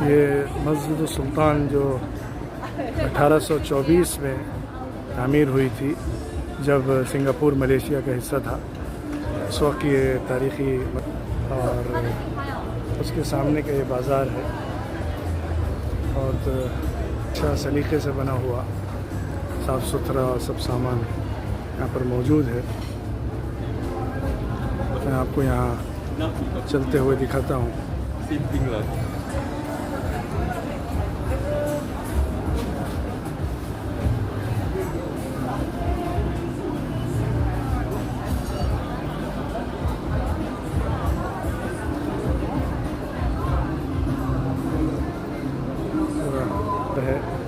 ये मस्जिद सुल्तान जो 1824 में तामीर हुई थी, जब सिंगापुर मलेशिया का हिस्सा था। उस वक्त ये तारीख़ी और उसके सामने का ये बाज़ार है, बहुत अच्छा सलीक़े से बना हुआ, साफ़ सुथरा और सब सामान यहाँ पर मौजूद है। मैं आपको यहाँ चलते हुए दिखाता हूँ। है